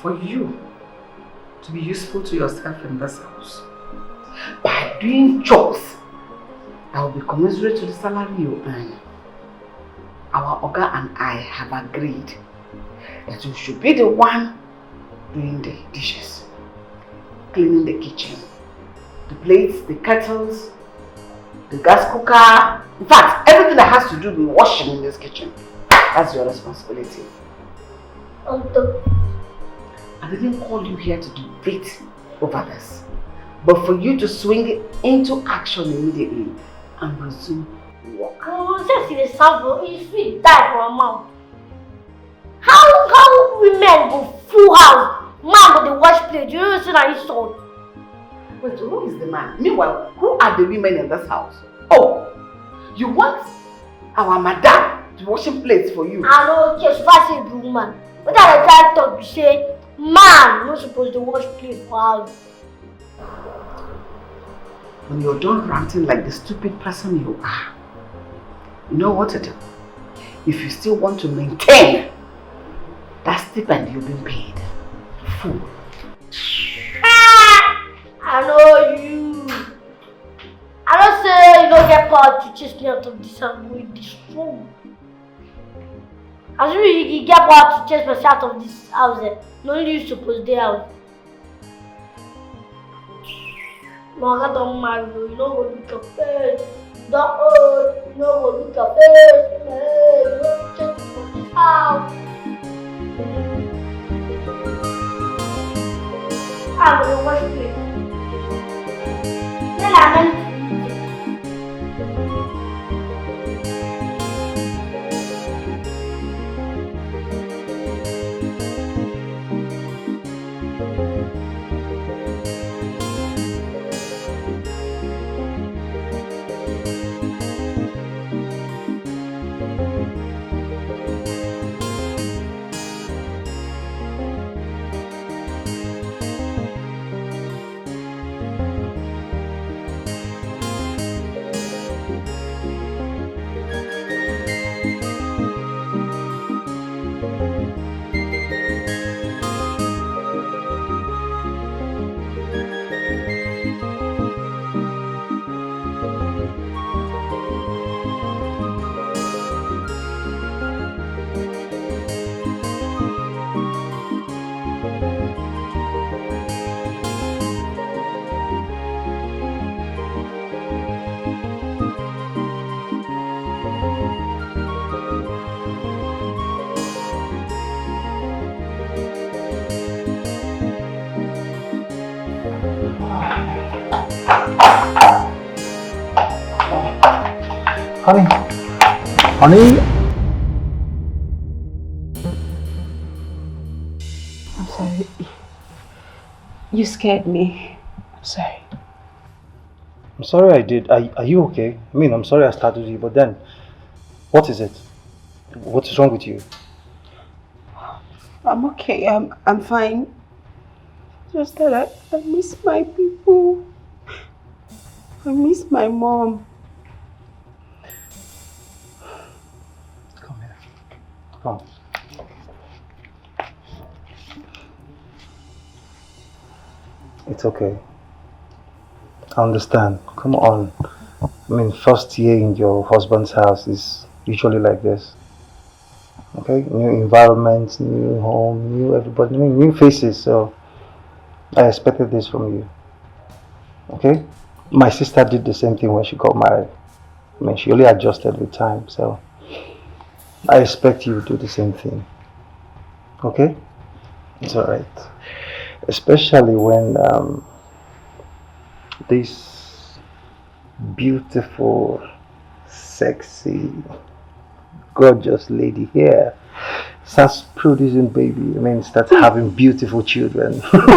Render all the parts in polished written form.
for you to be useful to yourself in this house. By doing chores, I will be commensurate to the salary you earn. Our Oga and I have agreed that you should be the one doing the dishes, cleaning the kitchen, the plates, the kettles, the gas cooker. In fact, everything that has to do with washing in this kitchen. That's your responsibility. I didn't call you here to debate over this, but for you to swing into action immediately and resume work. Oh, just in the sample, it's sweet die for a mouth. How women go full house, man go the wash plate, you don't see that insult. Wait, who is the man? Meanwhile, who are the women in this house? Oh, you want our madam to washing plates for you? I know, just fast a woman. What I try to talk, you say, man, not supposed to wash plate for house. When you're done ranting like the stupid person you are, you know what to do. If you still want to maintain that stipend you've been paid, fool. I know you. I don't say you don't get power to chase me out of this and with this room. As you get power to chase myself out of this house, no you supposed to out. Mama don't marry you, you know go look your face. Don't you know go look your face. You don't chase me from this house. I'm gonna wash plate. Then I'm meant Honey? I'm sorry. You scared me. I'm sorry. I'm sorry I did. Are you okay? I mean, I'm sorry I startled you, but then, what is it? What is wrong with you? I'm okay. I'm fine. Just that I miss my people. I miss my mom. Come here. Come. It's okay. I understand. Come on. I mean, first year in your husband's house is usually like this. Okay? New environment, new home, new everybody, new faces. So, I expected this from you. Okay? My sister did the same thing when she got married. I mean, she only adjusted with time. So, I expect you to do the same thing. Okay? It's alright. Especially when this beautiful, sexy, gorgeous lady here starts producing baby. I mean, starts having beautiful children. Come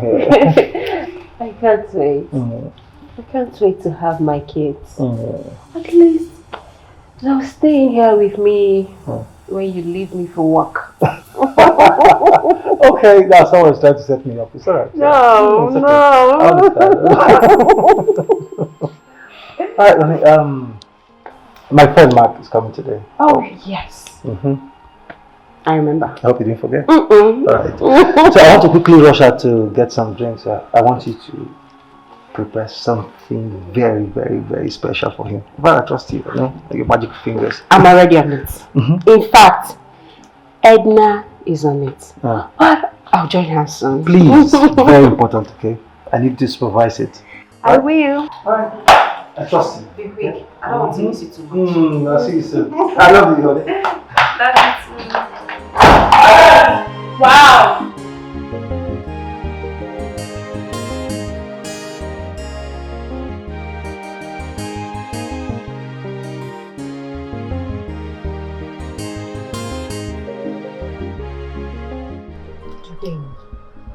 here. I can't wait. I can't wait to have my kids. At least they'll stay in here with me when you leave me for work. Okay, now someone's trying to set me up. It's alright. No, okay. no. I understand. Alright, honey, my friend Mark is coming today. Oh, yes. I remember. I hope you didn't forget. Mm-mm. Alright. So I want to quickly rush out to get some drinks. I want you to prepare something very, very, very special for him. But I trust you, your magic fingers. I'm already on it. In fact, Edna is on it. But I'll join her soon. Please, very important, okay? I need to supervise it. I will. Alright. I trust you. Be quick. I don't want to miss you too much. I'll see you soon. I love you, honey. Love you too. Wow.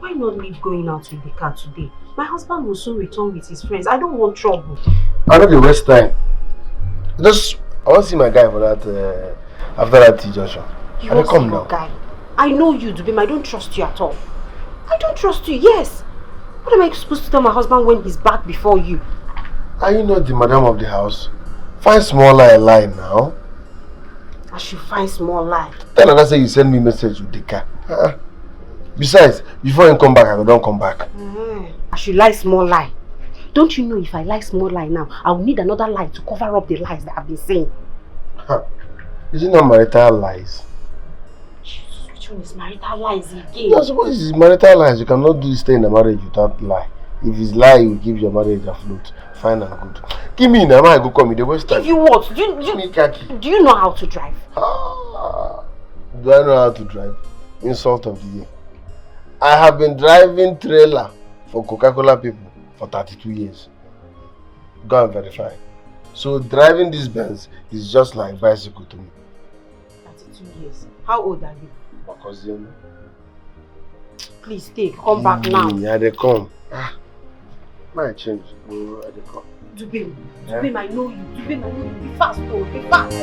Why not leave going out with the car today? My husband will soon return with his friends. I don't want trouble. I know the waste time. I want to see my guy for that after that T-junction. You won't see your guy. I know you, Dubem. I don't trust you at all. I don't trust you, yes. What am I supposed to tell my husband when he's back before you? Are you not the madam of the house? Find small lie now. I should find small lie. Tell her that say you send me message with the car. Besides, before you come back, I don't come back. I should lie small lie. Don't you know if I lie small lie now, I will need another lie to cover up the lies that I've been saying. Is it not marital lies? Jesus, which one is marital lies again? Yes, what is marital lies? You cannot stay in a marriage without lie. If it's lie, you give your marriage afloat. Fine and good. Give me now, I go come in the waste time. Give you what? Do you know how to drive? Do I know how to drive? Insult of the year. I have been driving trailer for Coca-Cola people for 32 years. Go and verify. So driving this Benz is just like bicycle to me. 32 years. How old are you? My cousin. Please take. Come back now. Yeah, they come. My change. They come. Dubem, Dubem, I know you. Dubem, I know you. Be fast, oh. Be fast.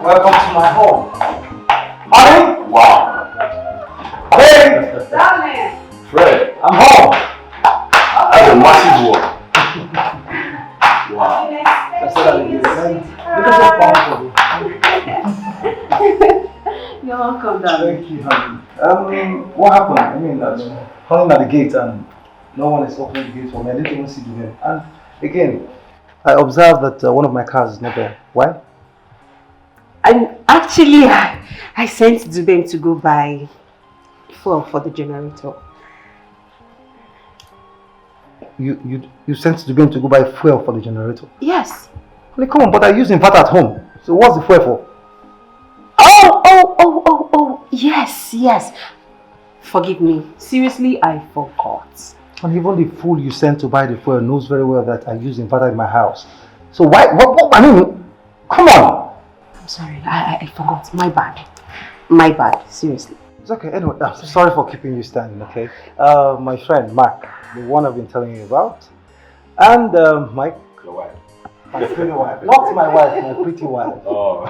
Welcome to my home. Honey? Wow. Hey! Darling! Fred, I'm home. That's a massive one. Wow. That's what I did. Look at You're welcome, darling. Thank you, honey. What happened? I mean, calling at the gate and no one is opening the gate for me. I didn't even see them. And again, I observed that one of my cars is not there. Why? And actually, I sent Dubem to go buy fuel for the generator. You sent Dubem to go buy fuel for the generator? Yes. Like, come on, but I use inverter at home. So what's the fuel for? Oh, yes. Forgive me. Seriously, I forgot. And even the fool you sent to buy the fuel knows very well that I use inverter in my house. So why, I mean, come on. I'm sorry, I forgot. My bad, seriously. It's okay, anyway, sorry for keeping you standing, okay? My friend, Mark, the one I've been telling you about. And Mike. Your wife. My pretty wife. Not my wife, my pretty wife. Oh.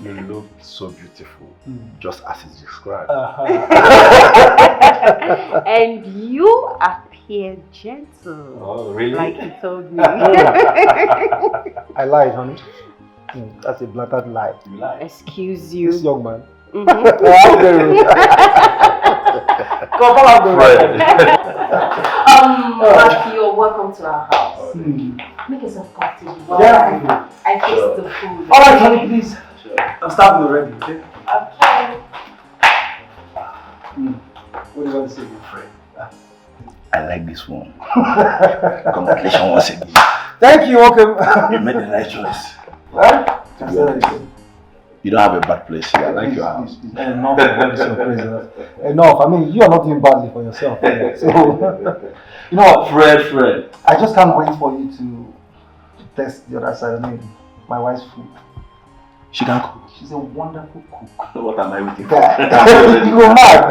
You look so beautiful, just as it's described. And you appear gentle. Oh, really? Like you told me. I lied, honey. That's a blatant lie. You lie. Excuse you. This young man. Matthew, you're welcome to our house. Make yourself comfortable. Yeah. I taste the food. Alright, honey, please. I'm starting already, okay? Okay. What do you want to say, my friend? I like this one. Congratulations once again. Thank you, welcome. You made the right choice. What? You don't have a bad place here. I like your house. Enough of what is your praise. Enough. I mean, you are not doing badly for yourself. So, you know what? Fred. I just can't wait for you to test the other side. I mean, my wife's food. She can cook. She's a wonderful cook. What am I waiting for? You go mad.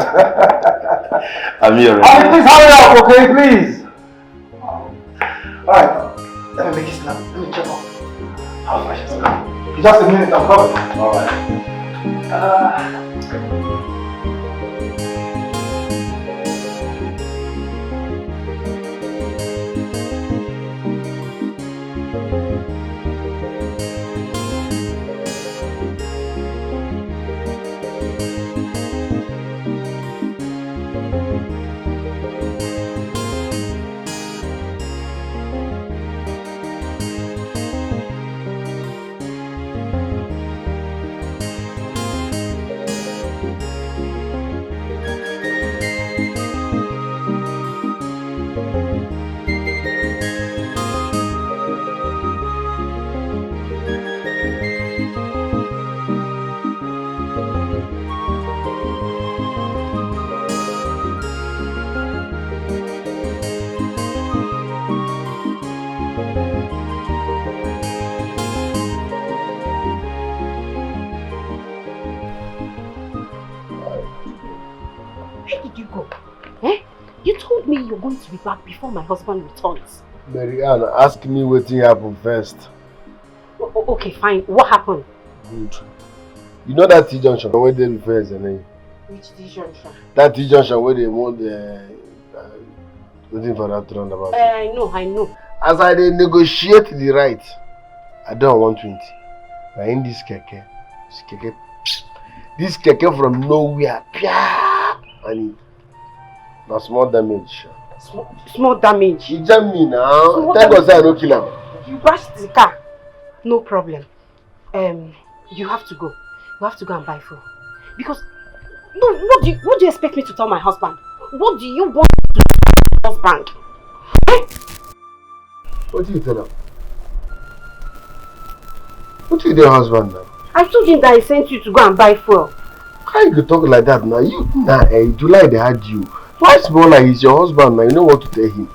I'm here. Please hurry up, okay, please. Alright, let me make it snap. Let me check up. How's my shit? Just a minute, I'm coming. Alright. You're going to be back before my husband returns. Mary Ann, ask me what happened first. Okay, fine. What happened? Good. You know that T-junction where they refer the name? Which T-junction? That T-junction where they want waiting for that roundabout. I know. As I negotiate the right, I don't want 120. But in this keke from nowhere, and it small damage. Small damage? He jammed me now. Thank God I don't kill him. You bashed the car. No problem. You have to go. You have to go and buy food. Because, no, what do you expect me to tell my husband? What do you want to tell my husband? What do you tell him? What do you do your husband now? I told him that I sent you to go and buy fuel. How you talk like that now? July they had you. Why small like he's your husband now? You know what to tell him.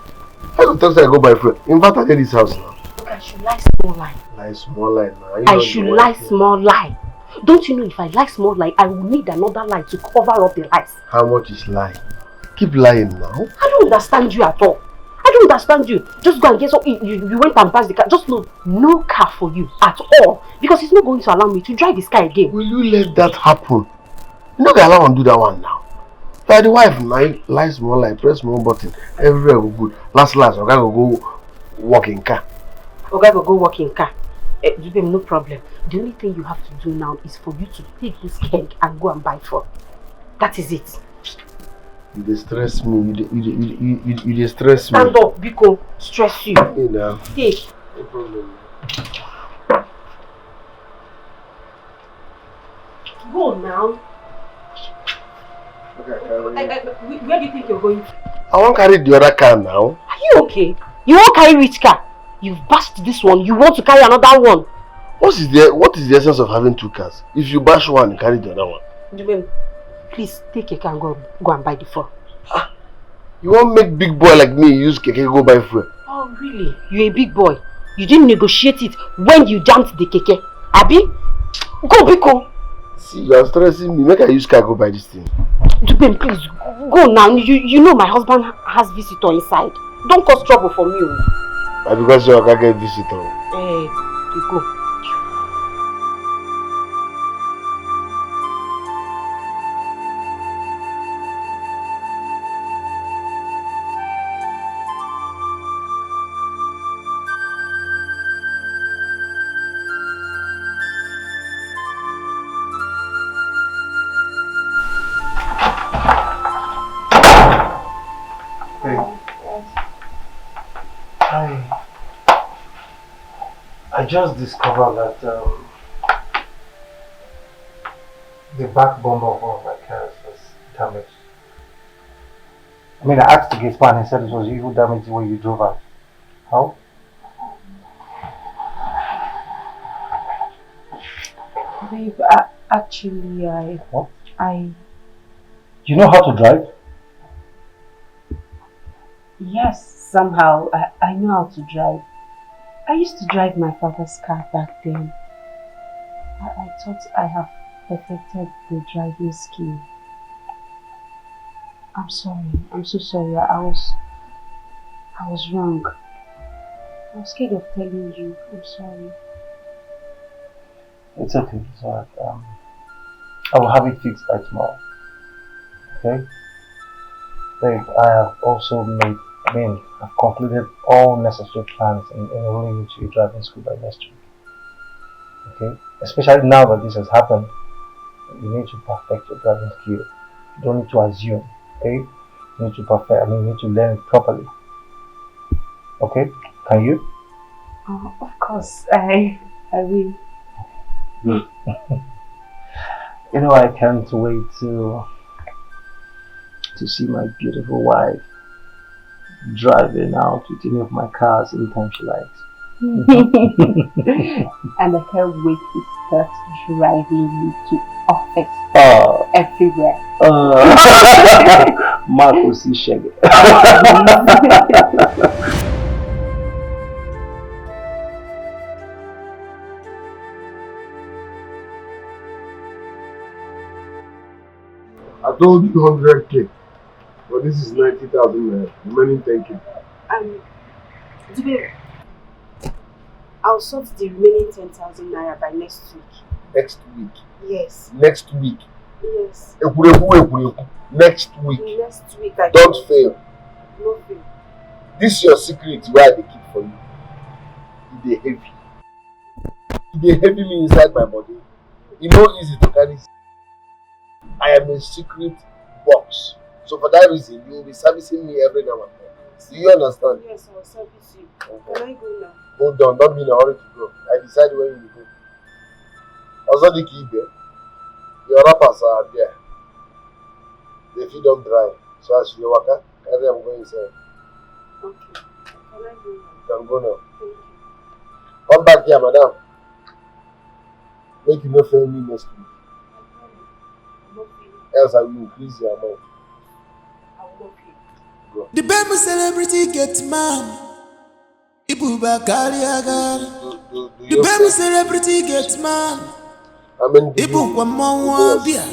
How you talk like I go buy fuel? In fact, I get this house now. Look, I should lie small lie. Lie small lie now. I should lie small lie. Don't you know if I lie small lie, I will need another lie to cover up the lies. How much is lie? Keep lying now. I don't understand you at all. I don't understand you. Just go and get some. You went and passed the car. Just no car for you at all. Because it's not going to allow me to drive this car again. Will you let that happen? You know they allow him to do that one now. You are the wife now. Lie small lie, press small button. Everywhere go good. Last, okay, go walk in car. Okay, go walk in car. No problem. The only thing you have to do now is for you to take this keg and go and buy food. That is it. You distress me. You distress me. Stand up, Biko. Stress you. You know. Take. No problem. Go now. Okay, where do you think you're going? I won't carry the other car now. Are you okay? You won't carry which car? You've bashed this one. You want to carry another one? What is the essence of having two cars? If you bash one, carry the other one. Please take a car and go and buy the fuel. You won't make big boy like me use keke go buy fuel. Oh really? You're a big boy. You didn't negotiate it when you jammed the keke. Abi? Go, Biko. See, you're stressing me. Make I use car go buy this thing. Dubem, please go now. You know my husband has visitor inside. Don't cause trouble for me. Because you can't get visitor. You go. I just discovered that the back bumper of one of my cars was damaged. I mean, I asked the Gateman and he said it was you who damaged it when you drove out. How? Babe, actually, What? I... You know how to drive? Yes, somehow. I know how to drive. I used to drive my father's car back then. I thought I have perfected the driving skill. I'm sorry. I'm so sorry. I was wrong. I was scared of telling you. I'm sorry. It's okay. It's alright. I will have it fixed by tomorrow. Okay? Babe, I have also I've concluded all necessary plans in enrolling you to a driving school by next week. Okay? Especially now that this has happened, you need to perfect your driving skill. You don't need to assume. Okay? You need to you need to learn it properly. Okay? Can you? Oh, of course, I will. Good. You know, I can't wait to see my beautiful wife driving out with any of my cars anytime she likes. And I can't wait to start driving you to office everywhere. Marco C. Shaggy. I told you 100k, but this is 90,000 remaining 10k. Dibere, I'll sort the remaining 10,000 naira by next week. Next week. Yes. Next week. Yes. Next week. Next week. Don't fail. No fail. This is your secret where they keep for you. It dey heavy. It dey heavy me inside my body. It's not easy to carry. I am a secret box. So for that reason, you will be servicing me every now and then. Do you understand? Yes, I will service you. Okay. Can I go now? Hold on, don't be in a hurry to go. I decide when you go. Also, the key there. Your rappers are there. They feed on dry. So as you walk out, carry them going inside. Okay. Can I go now? You can go now. Thank you. Come back here, madam. Make you not fail me next week. Else I will increase your amount. I will not pay. Go. The baby celebrity Gateman. Ibu Bakari Agar. The baby celebrity Gateman. I mean, Ibu Kwamwa Bia.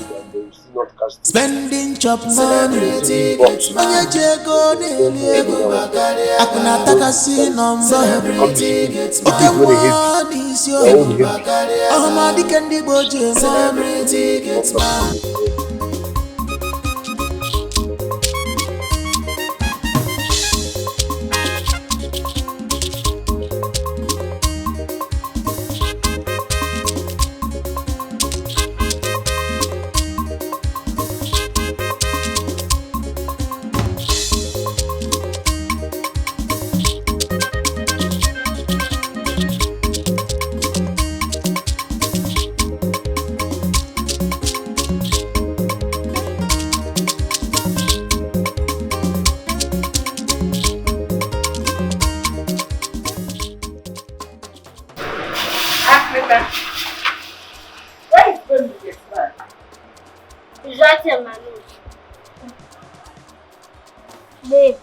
Spending chop money. Onye jego Ibu Bakari Agar. Akuna takasi number. Oke mwani isyo. Ahmadi kendi boje. Celebrity Gateman. Babe.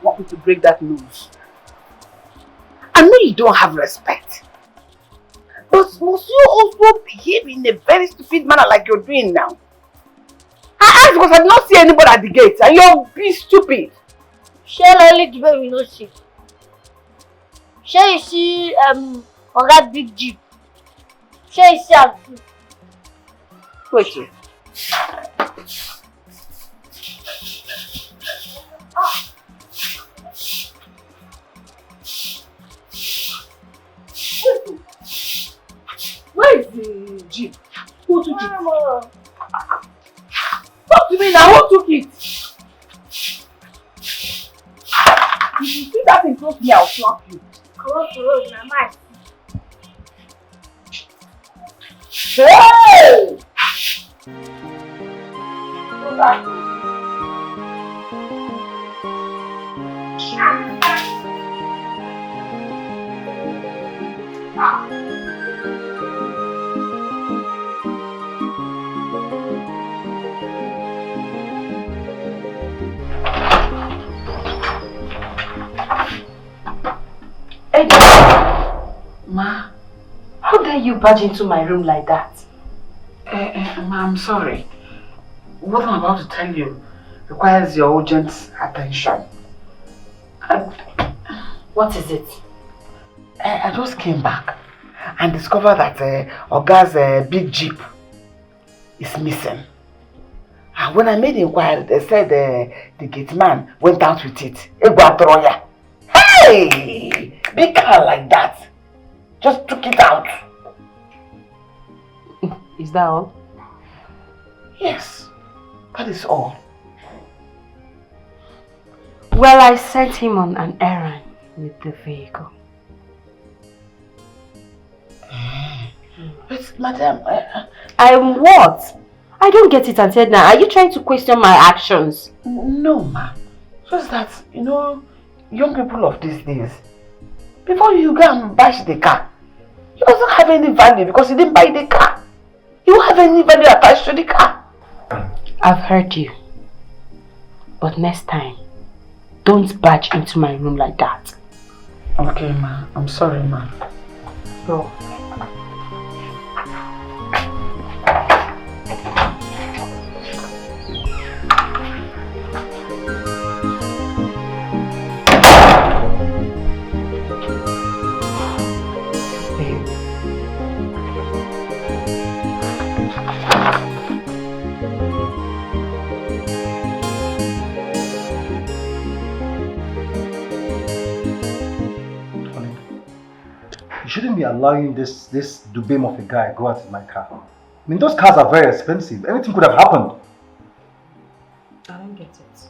Want me to break that news? I know you don't have respect. But must you also behave in a very stupid manner like you're doing now? I asked because I did not see anybody at the gate and you're being stupid. Shall I only the baby no see? Shall you see that big jeep? Shall you see am too? Wait here. Where is the jeep? Who took it? Talk to me now, who took it? If you see that thing close to me, I'll slap you. Come to road, na my. Hey! Go back. Hey, Ma. How dare you barge into my room like that? Ma, I'm sorry. What I'm about to tell you requires your urgent attention. What is it? I just came back and discovered that Oga's big jeep is missing. And when I made inquiry, they said the gateman went out with it. Hey! Big car like that. Just took it out. Is that all? Yes, that is all. Well, I sent him on an errand with the vehicle. But madam, I'm what? I don't get it until now. Are you trying to question my actions? No, ma. Just that, you know, young people of these days, before you go and bash the car, you doesn't have any value because you didn't buy the car. You don't have any value attached to the car. I've heard you. But next time, don't barge into my room like that. Okay, ma. I'm sorry, ma. Go. Shouldn't be allowing this dubem of a guy go out in my car. I mean, those cars are very expensive. Anything could have happened. I don't get it.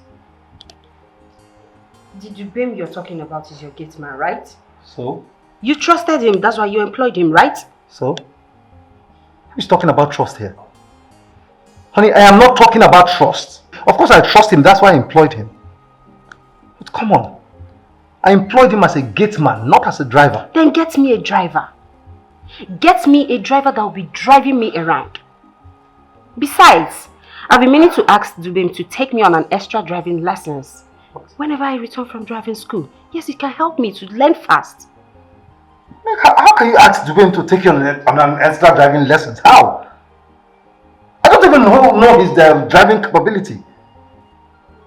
The dubem you're talking about is your gateman, right? So? You trusted him, that's why you employed him, right? So? Who's talking about trust here? Honey, I am not talking about trust. Of course I trust him, that's why I employed him. But come on. I employed him as a gateman, not as a driver. Then get me a driver. Get me a driver that will be driving me around. Besides, I've been meaning to ask Dubem to take me on an extra driving lessons. Whenever I return from driving school. Yes, it can help me to learn fast. How can you ask Dubem to take you on an extra driving lessons? How? I don't even know his driving capability.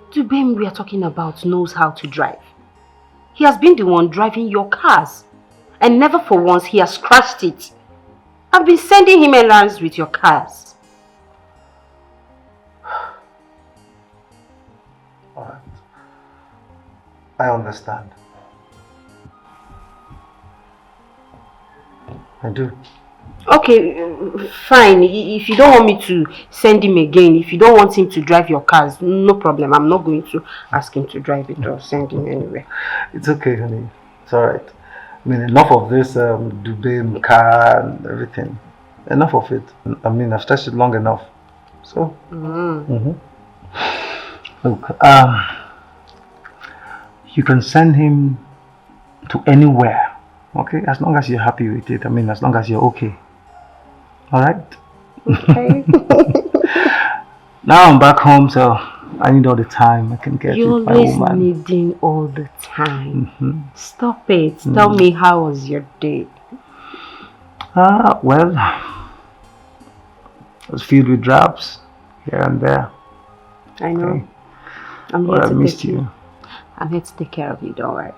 Dubem we are talking about knows how to drive. He has been the one driving your cars. And never for once he has crashed it. I've been sending him errands with your cars. Alright. I understand. I do. Okay, fine. If you don't want me to send him again, if you don't want him to drive your cars, no problem. I'm not going to ask him to drive it or send him anywhere. It's okay, honey. It's alright. I mean, enough of this Dubem car and everything. Enough of it. I mean, I've stretched it long enough. So, Look, you can send him to anywhere. Okay, as long as you're happy with it. I mean, as long as you're okay. Alright? Okay. Now I'm back home, so I need all the time I can get You're with my always woman. needing all the time. Stop it. Tell me, how was your day? Well, it was filled with drops here and there. I know. Okay. I'm here Well, I to missed take you. I'm here to take care of you, don't worry.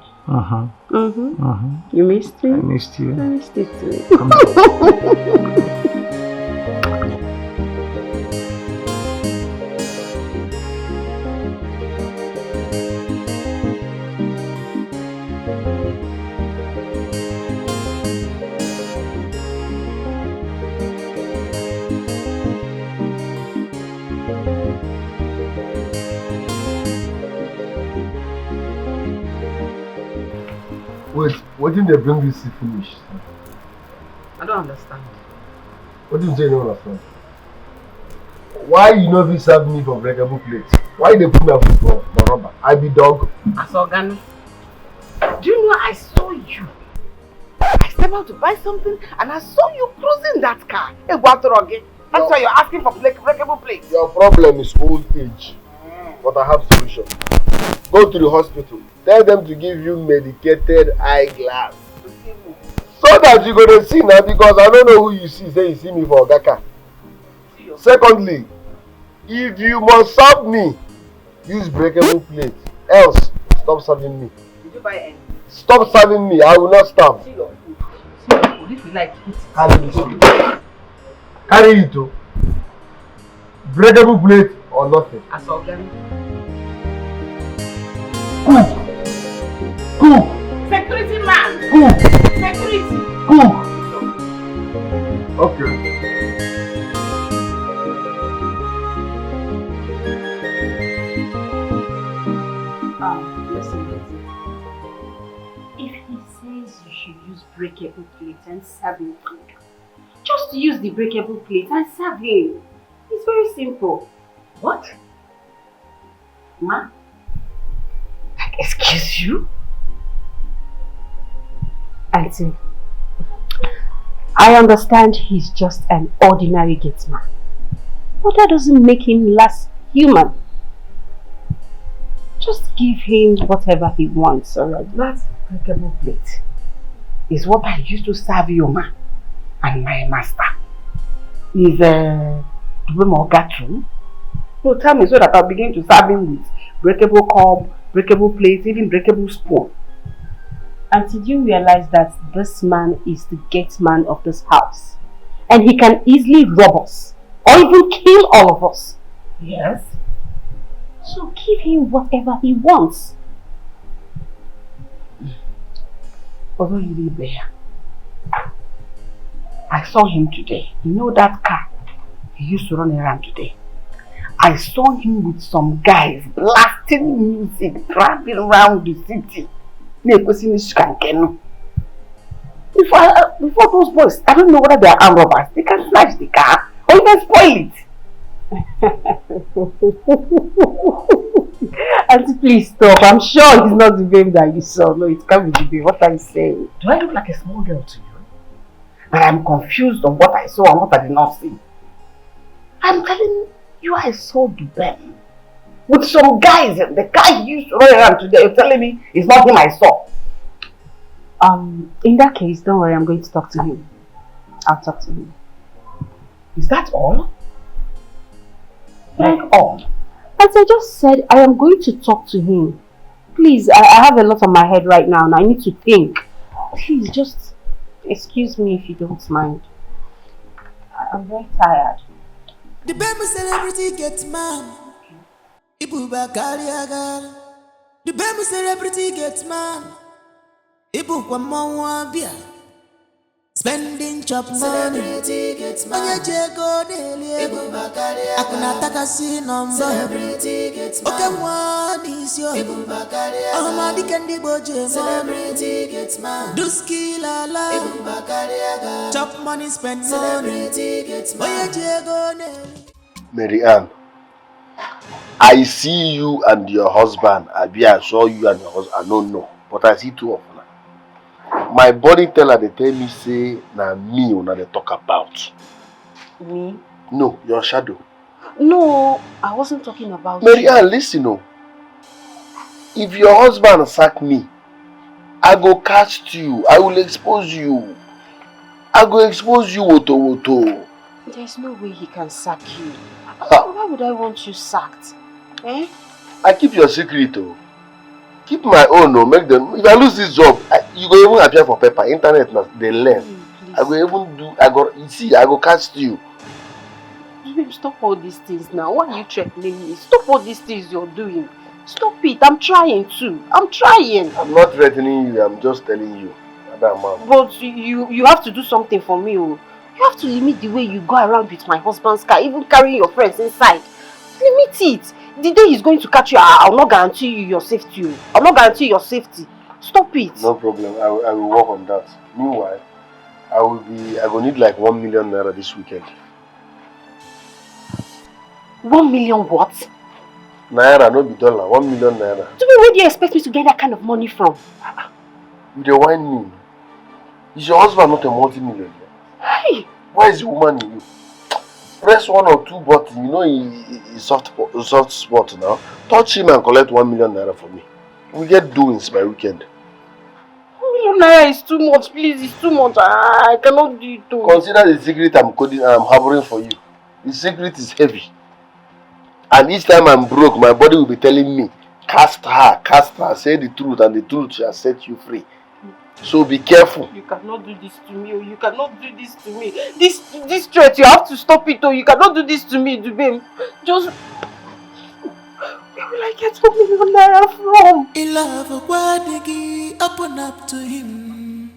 You You missed me? I missed you. I missed it too. Come on. Wait, what did they bring this to finish? I don't understand. What did you say you don't understand? Why you know this serve me for breakable plates? Why they put me up for rubber? I be dog. Asogan, do you know I saw you? I stepped out to buy something and I saw you cruising that car. That's why you're asking for breakable plates. Your problem is old age. But I have solution. Go to the hospital. Tell them to give you medicated eyeglass. So What are you going to see now? Because I don't know who you see. Say you see me for Ogaka. Secondly, if you must serve me, use breakable plate. Else, stop serving me. Did you buy any? Stop serving me. I will not stop. See your food. See your food. If you like, eat it. Carry it. Carry it too. Breakable plate or nothing. As organic. Cook. Security man. Cook. Security. Cook. Okay. Listen. If he says you should use breakable plate and serve him food, just use the breakable plate and serve him. It's very simple. What? Ma? Excuse you? Auntie, I understand he's just an ordinary gateman, but that doesn't make him less human. Just give him whatever he wants already. That breakable plate is what I used to serve you, ma, and my master. Is the way more gathering. So tell me so that I'll begin to serve him with breakable cup, breakable plate, even breakable spoon. And did you realize that this man is the gate man of this house? And he can easily rob us or even kill all of us. Yes. So give him whatever he wants. Although you live there, I saw him today. You know that car he used to run around today? I saw him with some guys blasting music, driving around the city. Before those boys, I don't know whether they are armed robbers. They can snatch the car or even spoil it. Auntie, please stop. I'm sure he's not the babe that you saw. No, it can't be the babe. What are you saying? Do I look like a small girl to you? And I'm confused on what I saw and what I did not see. I'm telling you, I saw the Ben with some guys. The guy you used to run around today. You're telling me it's not him I saw. In that case, don't worry. I'm going to talk to him. I'll talk to him. Is that all? Like all? As I just said, I am going to talk to him. Please, I have a lot on my head right now and I need to think. Please, just excuse me if you don't mind. I'm very tired. The baby celebrity gets man. Ibu bakariaga. The baby celebrity gets man. Ibu kwa mawabia. Spending chop money. Celebrity gets man. Onye jego deli. Ibu bakariaga. Akuna takasi number. Celebrity gets man. Okay, one is your. Ibu bakariaga. Almadi kendi boje. Celebrity gets man. Do skill ala. Ibu bakariaga. Chop money, spend money. Celebrity gets man. Onye jego deli. Mary Ann, I see you and your husband. I saw you and your husband. I don't know, but I see two of them. My body teller, they tell me say, na me una they talk about. Me? No, your shadow. No, I wasn't talking about Mary you. Ann, listen, no. If your husband sack me, I go catch you. I will expose you. I go expose you, woto. There's no way he can sack you. Why would I want you sacked? Eh? I keep your secret, oh. Keep my own, oh. Make them. If I lose this job, you go even appear for paper. Internet, they learn. Please. I go even do. You see, I go catch you. Babe, stop all these things now. Why are you threatening me? Stop all these things you're doing. Stop it. I'm trying to. I'm trying. I'm not threatening you. I'm just telling you. But you have to do something for me, oh. You have to limit the way you go around with my husband's car, even carrying your friends inside. Limit it. The day he's going to catch you, I'll not guarantee you your safety. I'll not guarantee your safety. Stop it. No problem. I will work on that. Meanwhile, I will need like 1 million naira this weekend. 1 million what? Naira, no be dollar. 1 million naira. Where do you expect me to get that kind of money from? You dey whine me. Is your husband not a multi-millionaire? Hey! Why is the woman in you? Press 1 or 2 buttons, you know he's soft spot now. Touch him and collect 1 million naira for me. We get doings by weekend. 1 Naira is too much, please. It's too much. I cannot do it. Too. Consider the secret I'm coding and I'm harboring for you. The secret is heavy. And each time I'm broke, my body will be telling me, cast her, say the truth, and the truth shall set you free. So be careful. You cannot do this to me. You cannot do this to me. This threat, you have to stop it. You cannot do this to me, Dubem. Just... Where will I get 1 million naira from? In love, open up to him.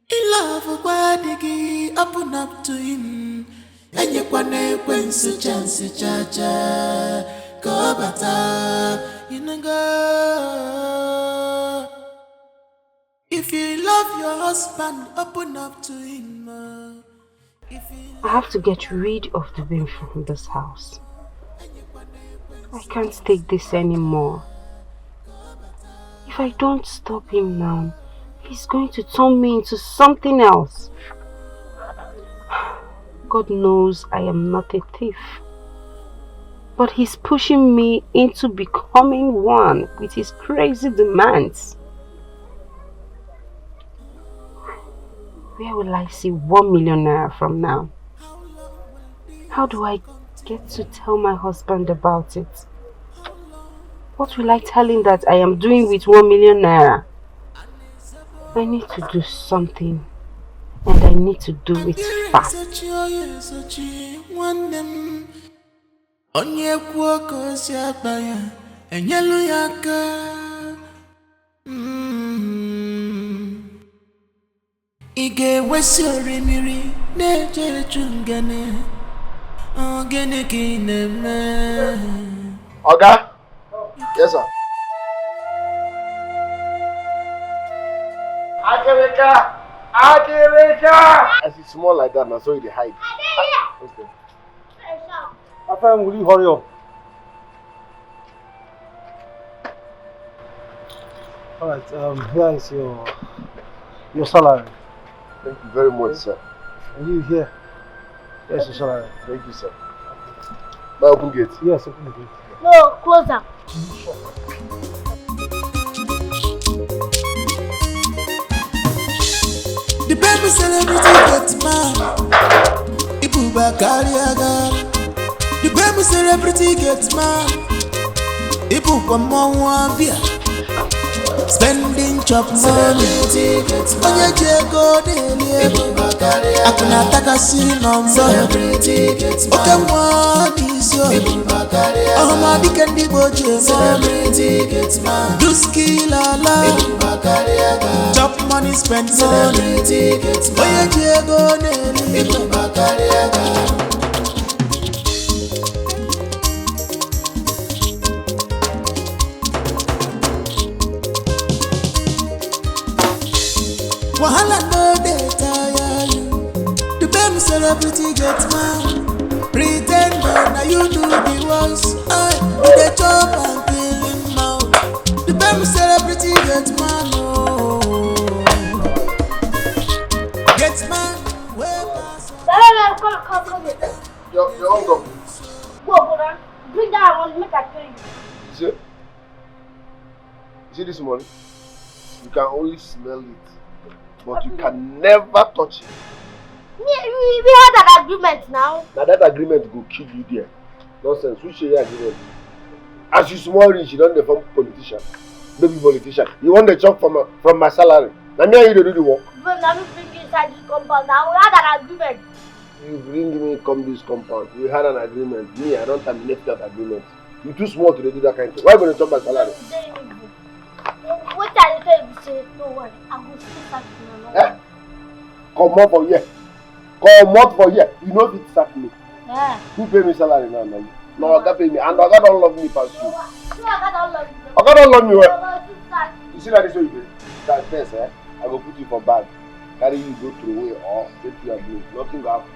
In love, open up to him. And you can so chance, cha-cha. Go bata, you know go. If you love your husband, open up to him. I have to get rid of the bin from this house. I can't take this anymore. If I don't stop him now, he's going to turn me into something else. God knows I am not a thief. But he's pushing me into becoming one with his crazy demands. Where will I see 1 million naira from now? How do I get to tell my husband about it? What will I tell him that I am doing with 1 million naira? I need to do something, and I need to do it fast. Ige wesori miri neje chungane ogene kineme. Oga? Yes, sir. Akirika! As it's small like that, now so they hide. Okay. Afam, will you hurry up? Alright, here is your salary. Thank you very much, sir. And you here? Yes, your salary. Thank you, sir. Now open gate. Yes, open the gate. No, close up. The baby celebrity gets mad. Ibuba Kaliaga. The baby celebrity gets mad. Ibuba Mwabia. Spending chop money. Onye jego dele. Akuna takasi number. Oke mwani so. Ohama dikendi boje mo. Duski lala. Chop money, spend money. Onye jego dele. Wahala no dey tire you. The baby celebrity get mad. Pretend now you do the voice. You dey chop and kill him mouth. The baby celebrity get mad. Get mad. Where pass? Come. Your own go. Go, brother. Bring that one, make I tell you. See this money? You can only smell it, but you can never touch it. We had an agreement now. Now that agreement will kill you there. Nonsense. Who share your agreement? As you small rich, you don't become politician. Baby politician. You want the chop from my salary. Now me and you do the work. But now we bring you inside this compound. Now we had an agreement. You bring me come this compound. We had an agreement. Me, I don't terminate that agreement. You too small to do that kind of thing. Why are you going to chop my salary? What I tell you, say no worry. I'm going to start you. Eh? Come up for here. Come up for here. You know if it sack me. Yeah. Who pay me salary now, man? No, Oga pay me. And Oga don't love me past you. No, Oga don't love you. Oga don't love me well. Oga, You see that this way you do? That first, I will put you for bag. Carry you go through away or take you and blue. Nothing will happen.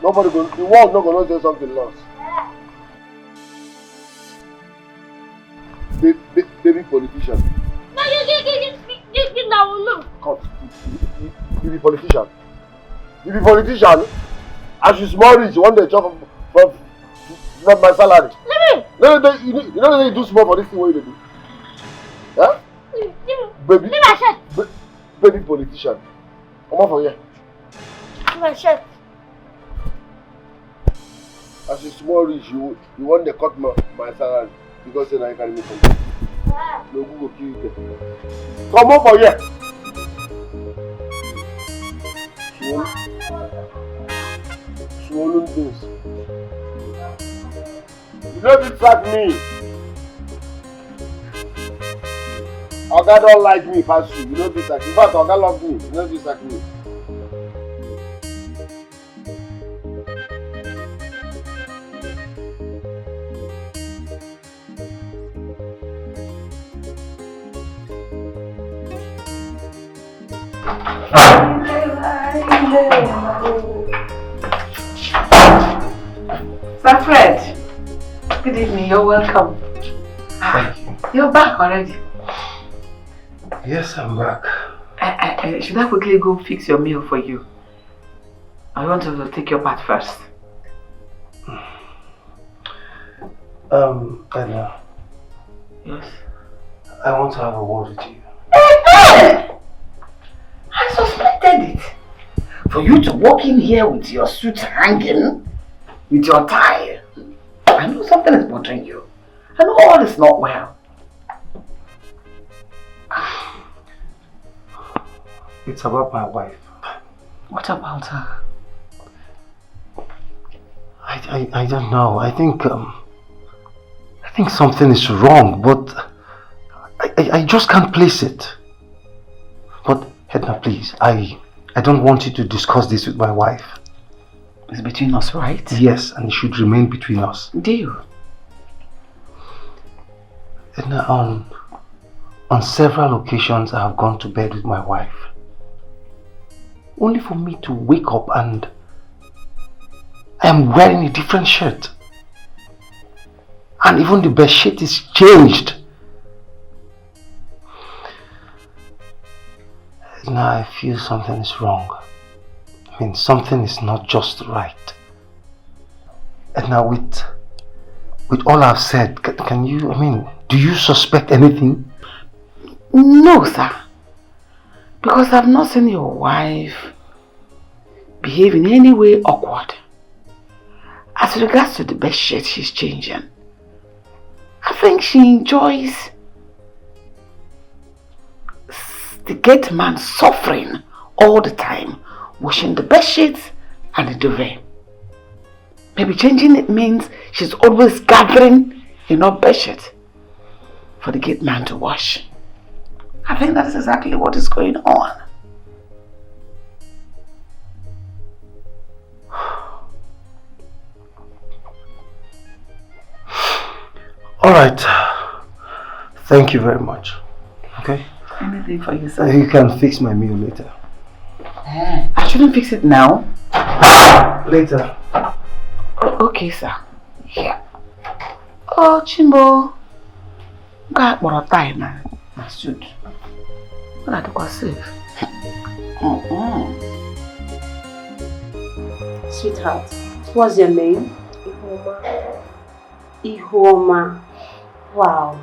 Nobody go. The world not gonna say something lost. Baby politician. no, you now look. Come. You be politician. You be politician. As you small rich, you want the job from my salary. Let me. You know you do small for this thing what you do. Huh? Give Baby. me my shirt. baby politician. Come on for here. My shirt. As a small rich, you want to cut my salary because then I can make money. No Google kill you there. Come on for here. Swollen things. You don't distract me. Oga don't like me pass you. You don't distract me. In fact, Oga love me. You don't distract me. Sir Fred, good evening, you're welcome. Thank you. You're back already. Yes, I'm back. Should I quickly go fix your meal for you? I want to take your part first. Edna. Yes. I want to have a word with you. I suspected it. For you to walk in here with your suit hanging, with your tie, I know something is bothering you. I know all is not well. It's about my wife. What about her? I don't know. I think something is wrong, but I just can't place it. But Edna, please, I don't want you to discuss this with my wife. It's between us, right? Yes, and it should remain between us. Deal. Edna, on several occasions I have gone to bed with my wife, only for me to wake up and I am wearing a different shirt. And even the bed sheet is changed. Now I feel something is wrong. I mean, something is not just right. And now with all I've said, can you, I mean, do you suspect anything? No, sir. Because I've not seen your wife behave in any way awkward. As regards to the bed sheet she's changing, I think she enjoys the Gateman suffering all the time, washing the bed sheets and the duvet. Maybe changing it means she's always gathering enough bed sheets for the Gateman to wash. I think that's exactly what is going on. Alright. Thank you very much. Okay? Anything for you, sir? You can fix my meal later. I shouldn't fix it now. Later. Okay, sir. Here. Oh, Chimbo. Got what a time now. My suit. But I took a safe. Sweetheart, what's your name? Ihoma. Wow.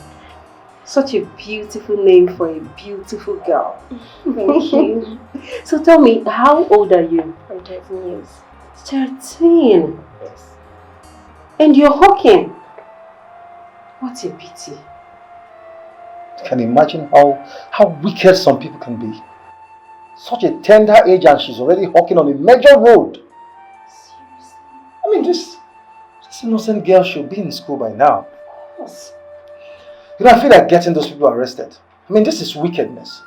Such a beautiful name for a beautiful girl. Thank you. So tell me, how old are you? I'm 13 years. 13. Yes. And you're hawking. What a pity. You can imagine how wicked some people can be. Such a tender age and she's already hawking on a major road. Seriously? I mean, this innocent girl should be in school by now. Of course. You know, I feel like getting those people arrested. I mean, this is wickedness.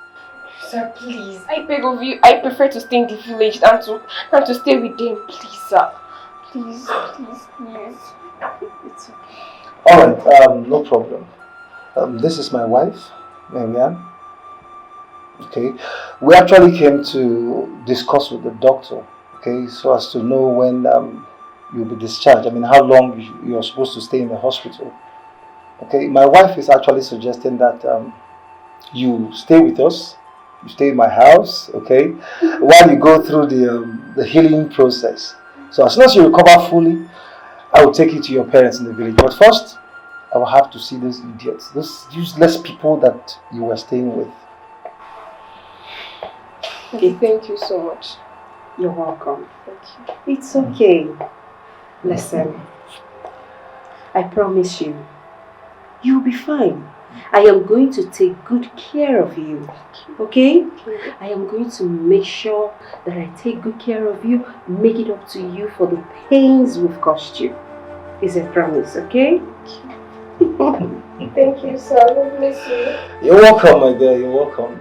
Sir, please, I beg of you, I prefer to stay in the village than to stay with them. Please, sir. Please, please, please. It's okay. Alright, no problem. This is my wife, Marianne. Okay. We actually came to discuss with the doctor, okay, so as to know when you'll be discharged. I mean, how long you're supposed to stay in the hospital. Okay, my wife is actually suggesting that you stay with us, you stay in my house, okay, while you go through the healing process. So as soon as you recover fully, I will take you to your parents in the village. But first, I will have to see those idiots, those useless people that you were staying with. Okay. Thank you so much. You're welcome. Thank you. It's okay. Listen, I promise you, you'll be fine. I am going to take good care of you. Okay? I am going to make sure that I take good care of you, make it up to you for the pains we've caused you. It's a promise, okay? Thank you, sir. God bless you. You're welcome, my dear. You're welcome.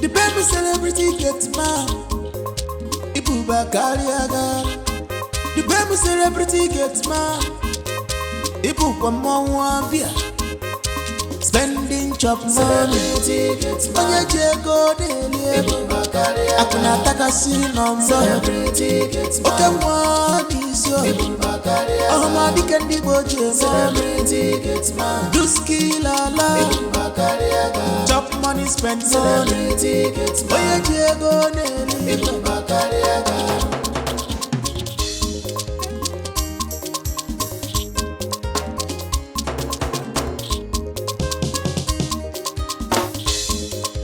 The baby celebrity gets mad. Ibuba Kariaga. The baby celebrity gets mad. Ibu kwa mwambia. Spending chop money. Onye jego dele. Akuna taka siri nomba. Oke mwani so. Ohama dikendi boje mo. Duski lala. Chop money, spend money. Onye jego dele.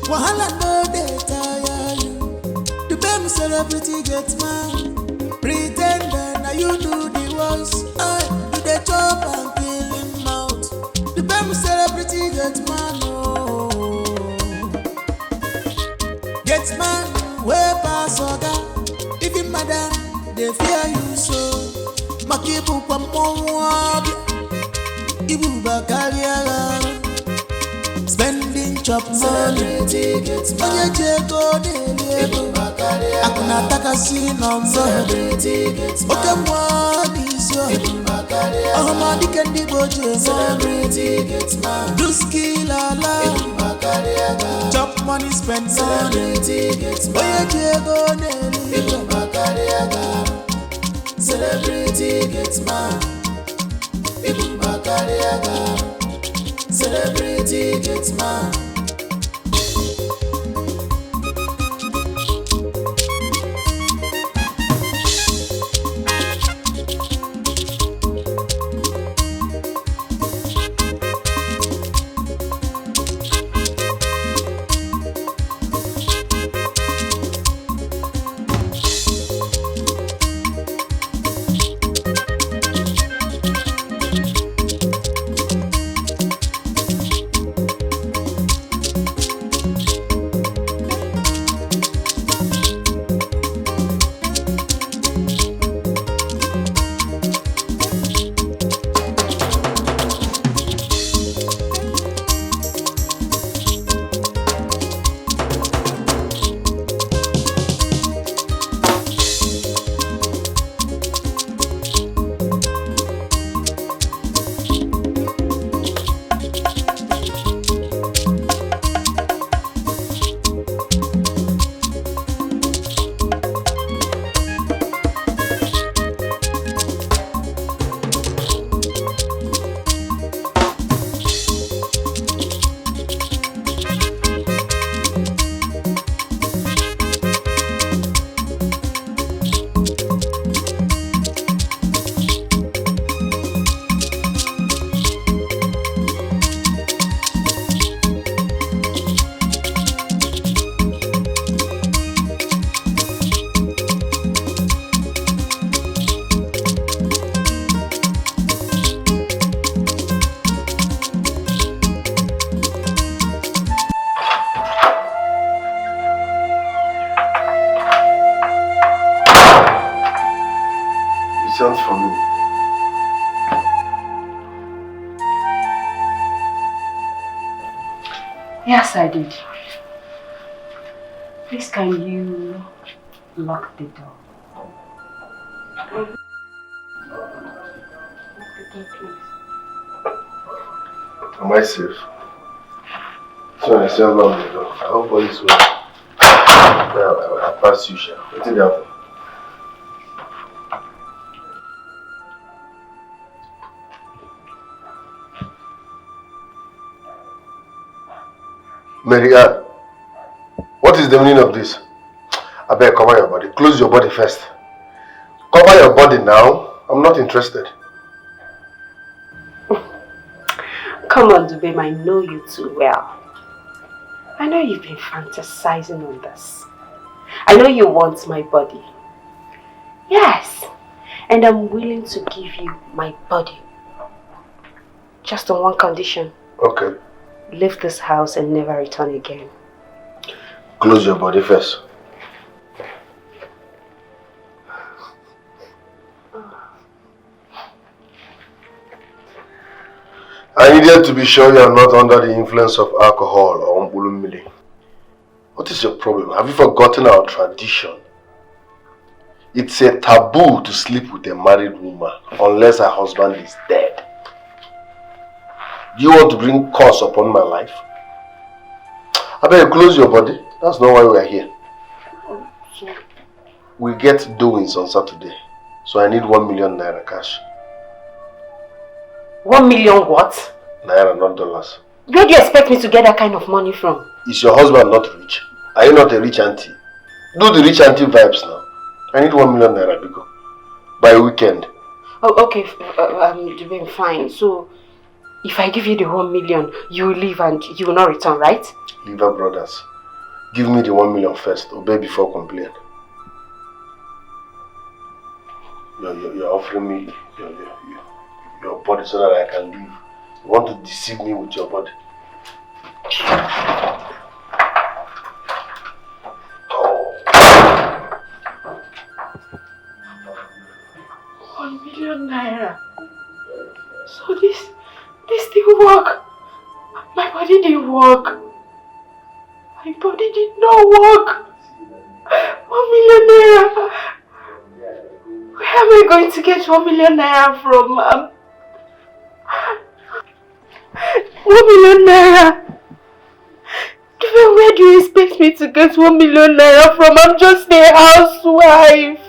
Wahala no dey tire you. The baby celebrity gets mad. Pretender now you do the worst. You dey chop and kill him out. The baby celebrity gets mad. Oh. Gets mad way pass oga. Even madam they fear you so. Makibu kwa mwabi. Ibu bakariaga. spending chop money. Onye jego na-eri akụna takasị nọmbọ oke mmụọ n'isi ọhụmadike ndị Igbo ji eme do skill ala chop money spend money onye jego na-eri celebrity Gateman celebrity Gateman. Yes, I did. Please, can you lock the door? Lock the door, please. Am I safe? So I still lock the door. I hope all is well. I'll pass you, Sha. What did happen? Mary Ann, what is the meaning of this? I better cover your body. Close your body first. Cover your body now. I'm not interested. Come on, Dubem, I know you too well. I know you've been fantasizing on this. I know you want my body. Yes, and I'm willing to give you my body. Just on one condition. Okay. Leave this house and never return again. Close your body first. I needed to be sure you are not under the influence of alcohol or mbulummili. What is your problem? Have you forgotten our tradition? It's a taboo to sleep with a married woman unless her husband is dead. Do you want to bring curse upon my life? I better close your body. That's not why we are here. We get doings on Saturday, so I need 1 million naira cash. 1 million what? Naira, not dollars. Where do you expect me to get that kind of money from? Is your husband not rich? Are you not a rich auntie? Do the rich auntie vibes now. I need 1 million naira, Biko. By weekend. Oh, okay, Dubem, fine. So, if I give you the 1 million, you will leave and you will not return, right? Liver brothers. Give me the 1 million first. Obey before complain. You're offering me your body so that I can leave. You want to deceive me with your body. ₦1 million naira. So this didn't work. My body didn't work. work. My body did not work. 1 million naira. Where am I going to get 1 million naira from? 1 million naira. Even where do you expect me to get 1 million naira from? I'm just a housewife.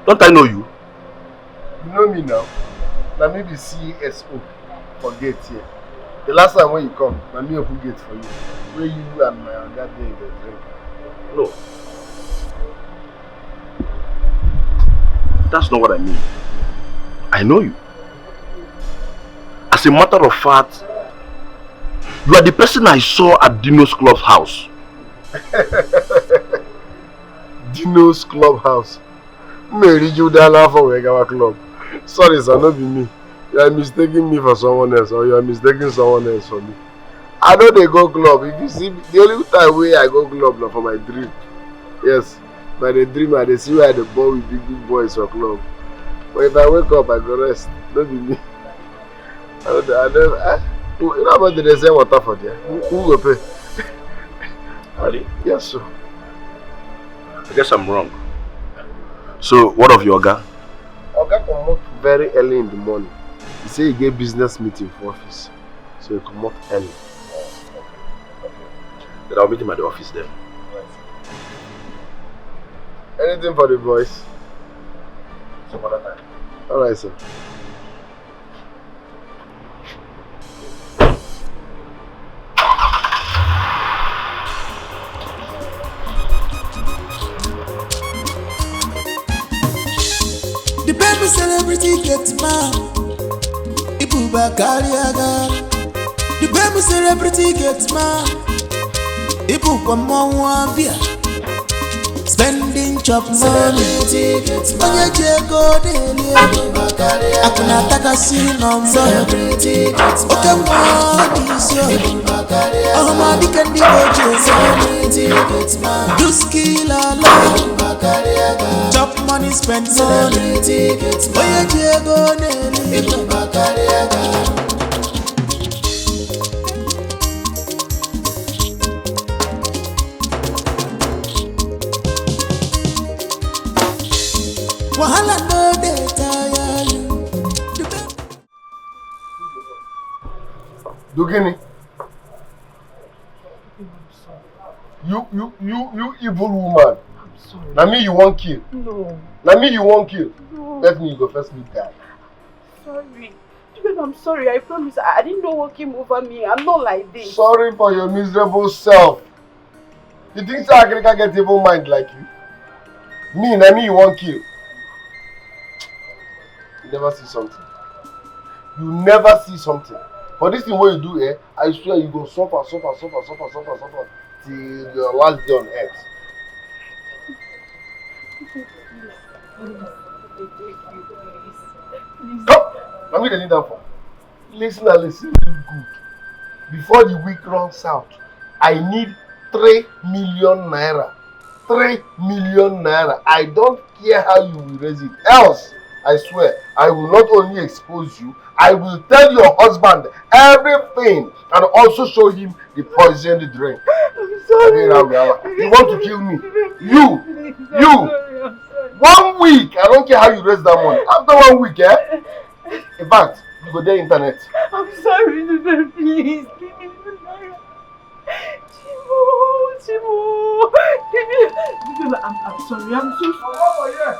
Don't I know you? You know me now. Now maybe CSO for gate here. The last time when you come, now me open gate for you. Where you and my other day the drink. No. That's not what I mean. I know you. As a matter of fact, you are the person I saw at Dino's clubhouse. Dino's clubhouse. Mary Judala for Wegawa Club. Sorry, sir, not be me. You are mistaking me for someone else, or you are mistaking someone else for me. I know they go club. If you see me, the only time where I go club now for my dream. Yes, by the dream I see where the boy with big boys for club. But if I wake up, I go rest. Don't be me. You know about the same water for there? Who will pay? Ali? Yes, sir. I guess I'm wrong. So, what of your Oga? Oga come out very early in the morning. He say he get business meeting for office. So he come out early. Then I'll meet him at the office then. Anything for the boys? Some other time. Alright, sir. The baby celebrity gets mad. Ibuba Kaliaga. The baby celebrity gets mad. Ibuba Mwabia. Spending chop money. Onye jego dele. Akuna taka si nomba. Oke mwadi sio. Ahmadi kandi boje. Duski lala. Chop money, spend money. Onye jego dele. Wahala no dey tire you. Dugini. You evil woman. I'm sorry. Now me you won't kill. No. Now me you won't kill. No. Let me go first meet guy. Sorry. I'm sorry. I promise. I didn't know what came over me. I'm not like this. Sorry for your miserable self. You think so I can get evil mind like you? Now me you won't kill. You never see something. You never see something. For this thing what you do, I swear you go suffer till your last day on earth. Come! Let me need that for. Listen good. Before the week runs out, I need 3 million naira. 3 million naira. I don't care how you will raise it. Else, I swear, I will not only expose you, I will tell your husband everything and also show him the poisoned drink. I'm sorry. You want to kill me? You! 1 week! I don't care how you raise that money. After 1 week, in fact, You go there internet. I'm sorry, Nube, please. Give me the naira. Chimo. Give me. I'm sorry. I'm so sorry.